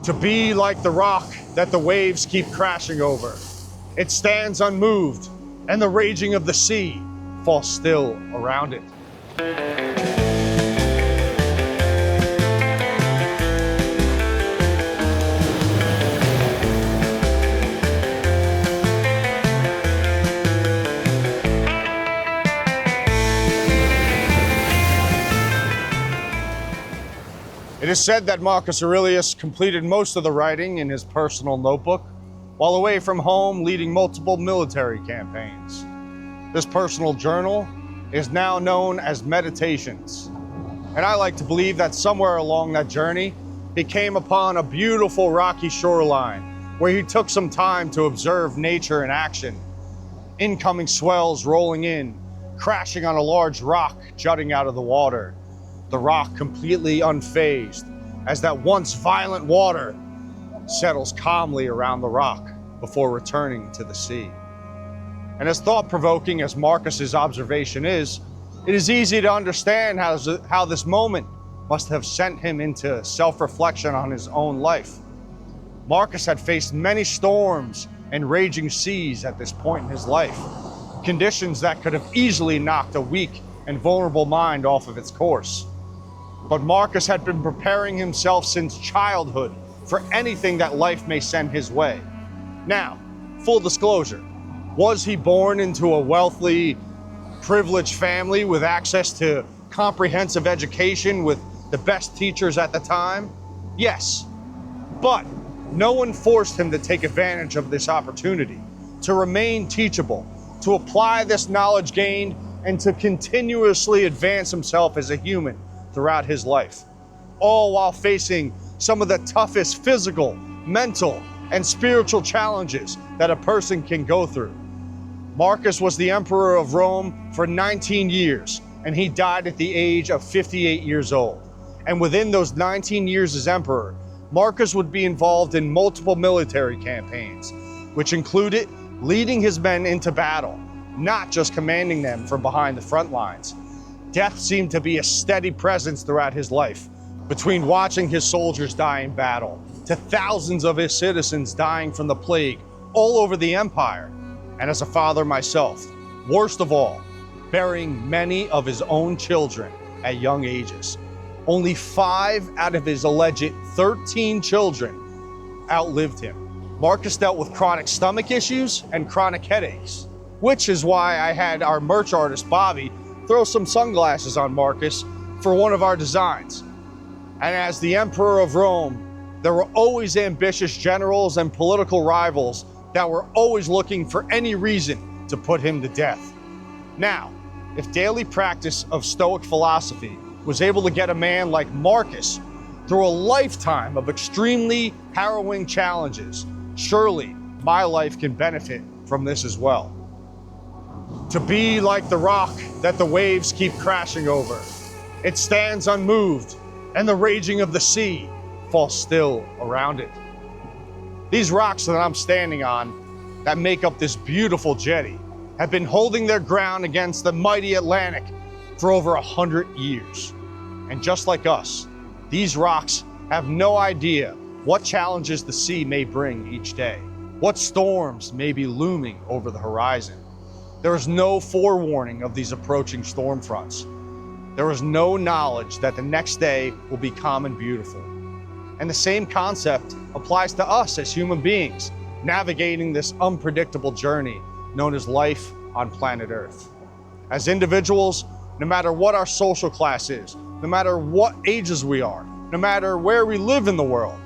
To be like the rock that the waves keep crashing over. It stands unmoved, and the raging of the sea falls still around it. It is said that Marcus Aurelius completed most of the writing in his personal notebook, while away from home leading multiple military campaigns. This personal journal is now known as Meditations, and I like to believe that somewhere along that journey, he came upon a beautiful rocky shoreline where he took some time to observe nature in action. Incoming swells rolling in, crashing on a large rock jutting out of the water. The rock completely unfazed as that once violent water settles calmly around the rock before returning to the sea. And as thought-provoking as Marcus's observation is, it is easy to understand how this moment must have sent him into self-reflection on his own life. Marcus had faced many storms and raging seas at this point in his life, conditions that could have easily knocked a weak and vulnerable mind off of its course. But Marcus had been preparing himself since childhood for anything that life may send his way. Now, full disclosure, was he born into a wealthy, privileged family with access to comprehensive education with the best teachers at the time? Yes, but no one forced him to take advantage of this opportunity, to remain teachable, to apply this knowledge gained, and to continuously advance himself as a human throughout his life, all while facing some of the toughest physical, mental, and spiritual challenges that a person can go through. Marcus was the emperor of Rome for 19 years, and he died at the age of 58 years old. And within those 19 years as emperor, Marcus would be involved in multiple military campaigns, which included leading his men into battle, not just commanding them from behind the front lines. Death seemed to be a steady presence throughout his life, between watching his soldiers die in battle, to thousands of his citizens dying from the plague all over the empire, and as a father myself, worst of all, burying many of his own children at young ages. Only 5 out of his alleged 13 children outlived him. Marcus dealt with chronic stomach issues and chronic headaches, which is why I had our merch artist Bobby throw some sunglasses on Marcus for one of our designs. And as the emperor of Rome, there were always ambitious generals and political rivals that were always looking for any reason to put him to death. Now, if daily practice of Stoic philosophy was able to get a man like Marcus through a lifetime of extremely harrowing challenges, surely my life can benefit from this as well. To be like the rock that the waves keep crashing over. It stands unmoved, and the raging of the sea falls still around it. These rocks that I'm standing on, that make up this beautiful jetty, have been holding their ground against the mighty Atlantic for over 100 years. And just like us, these rocks have no idea what challenges the sea may bring each day, what storms may be looming over the horizon. There is no forewarning of these approaching storm fronts. There is no knowledge that the next day will be calm and beautiful. And the same concept applies to us as human beings, navigating this unpredictable journey known as life on planet Earth. As individuals, no matter what our social class is, no matter what ages we are, no matter where we live in the world,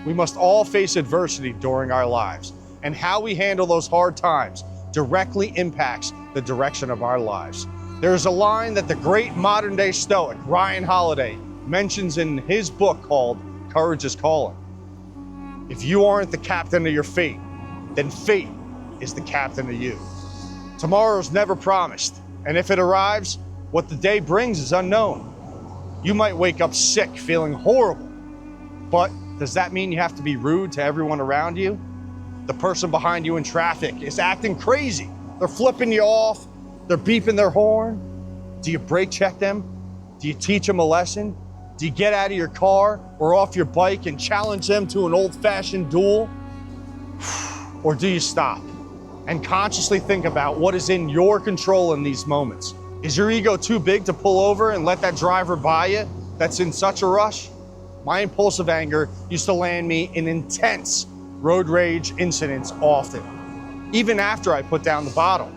we must all face adversity during our lives, and how we handle those hard times directly impacts the direction of our lives. There is a line that the great modern-day Stoic, Ryan Holiday, mentions in his book called Courage is Calling. If you aren't the captain of your fate, then fate is the captain of you. Tomorrow's never promised, and if it arrives, what the day brings is unknown. You might wake up sick, feeling horrible, but does that mean you have to be rude to everyone around you? The person behind you in traffic is acting crazy. They're flipping you off. They're beeping their horn. Do you brake check them? Do you teach them a lesson? Do you get out of your car or off your bike and challenge them to an old-fashioned duel? Or do you stop and consciously think about what is in your control in these moments? Is your ego too big to pull over and let that driver by you that's in such a rush? My impulsive anger used to land me in intense road rage incidents often, even after I put down the bottle.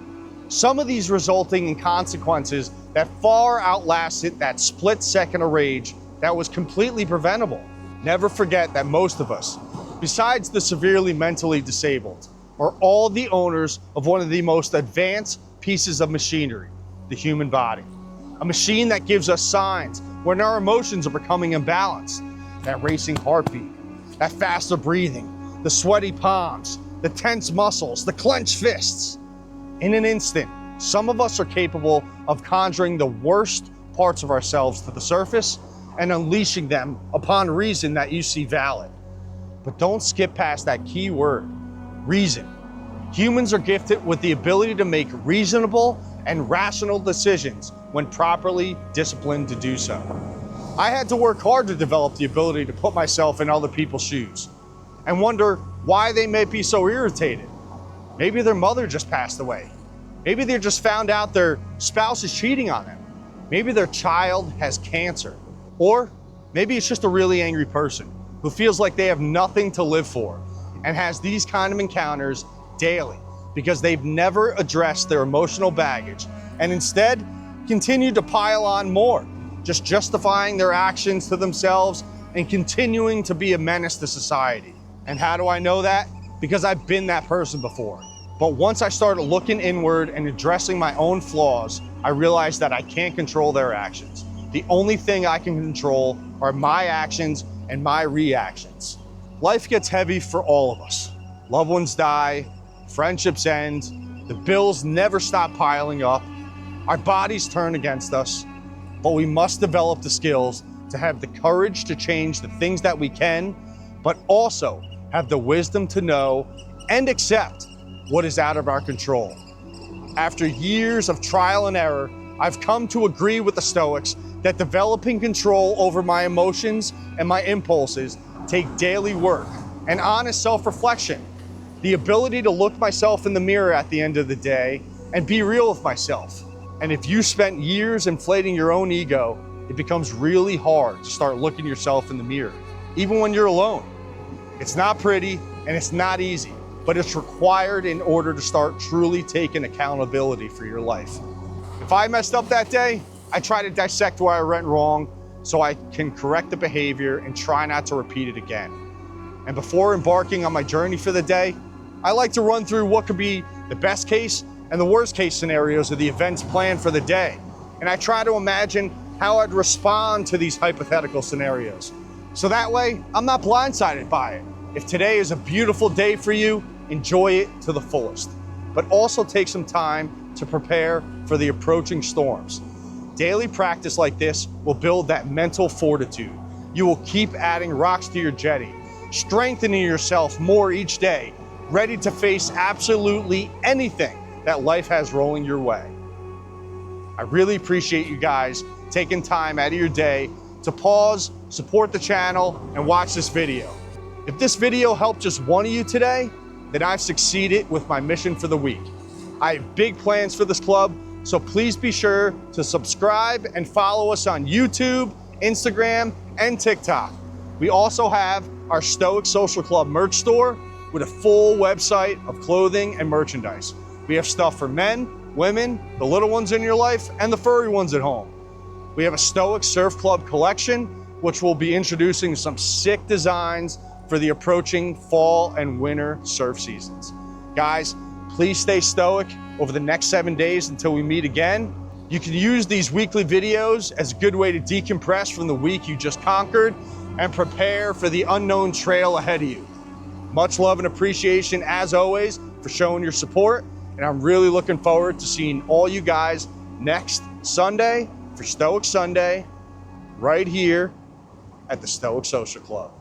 Some of these resulting in consequences that far outlasted that split second of rage that was completely preventable. Never forget that most of us, besides the severely mentally disabled, are all the owners of one of the most advanced pieces of machinery, the human body. A machine that gives us signs when our emotions are becoming imbalanced. That racing heartbeat, that faster breathing, the sweaty palms, the tense muscles, the clenched fists. In an instant, some of us are capable of conjuring the worst parts of ourselves to the surface and unleashing them upon reason that you see valid. But don't skip past that key word, reason. Humans are gifted with the ability to make reasonable and rational decisions when properly disciplined to do so. I had to work hard to develop the ability to put myself in other people's shoes and wonder why they may be so irritated. Maybe their mother just passed away. Maybe they just found out their spouse is cheating on them. Maybe their child has cancer. Or maybe it's just a really angry person who feels like they have nothing to live for and has these kind of encounters daily because they've never addressed their emotional baggage and instead continue to pile on more, just justifying their actions to themselves and continuing to be a menace to society. And how do I know that? Because I've been that person before. But once I started looking inward and addressing my own flaws, I realized that I can't control their actions. The only thing I can control are my actions and my reactions. Life gets heavy for all of us. Loved ones die, friendships end, the bills never stop piling up, our bodies turn against us, but we must develop the skills to have the courage to change the things that we can, but also have the wisdom to know and accept what is out of our control. After years of trial and error, I've come to agree with the Stoics that developing control over my emotions and my impulses take daily work and honest self-reflection. The ability to look myself in the mirror at the end of the day and be real with myself. And if you spent years inflating your own ego, it becomes really hard to start looking yourself in the mirror, even when you're alone. It's not pretty and it's not easy, but it's required in order to start truly taking accountability for your life. If I messed up that day, I try to dissect where I went wrong so I can correct the behavior and try not to repeat it again. And before embarking on my journey for the day, I like to run through what could be the best case and the worst case scenarios of the events planned for the day. And I try to imagine how I'd respond to these hypothetical scenarios. So that way, I'm not blindsided by it. If today is a beautiful day for you, enjoy it to the fullest. But also take some time to prepare for the approaching storms. Daily practice like this will build that mental fortitude. You will keep adding rocks to your jetty, strengthening yourself more each day, ready to face absolutely anything that life has rolling your way. I really appreciate you guys taking time out of your day to pause, support the channel, and watch this video. If this video helped just one of you today, then I've succeeded with my mission for the week. I have big plans for this club, so please be sure to subscribe and follow us on YouTube, Instagram, and TikTok. We also have our Stoic Social Club merch store with a full website of clothing and merchandise. We have stuff for men, women, the little ones in your life, and the furry ones at home. We have a Stoic Surf Club collection, which will be introducing some sick designs for the approaching fall and winter surf seasons. Guys, please stay stoic over the next 7 days until we meet again. You can use these weekly videos as a good way to decompress from the week you just conquered and prepare for the unknown trail ahead of you. Much love and appreciation as always for showing your support, and I'm really looking forward to seeing all you guys next Sunday for Stoic Sunday right here at the Stoic Social Club.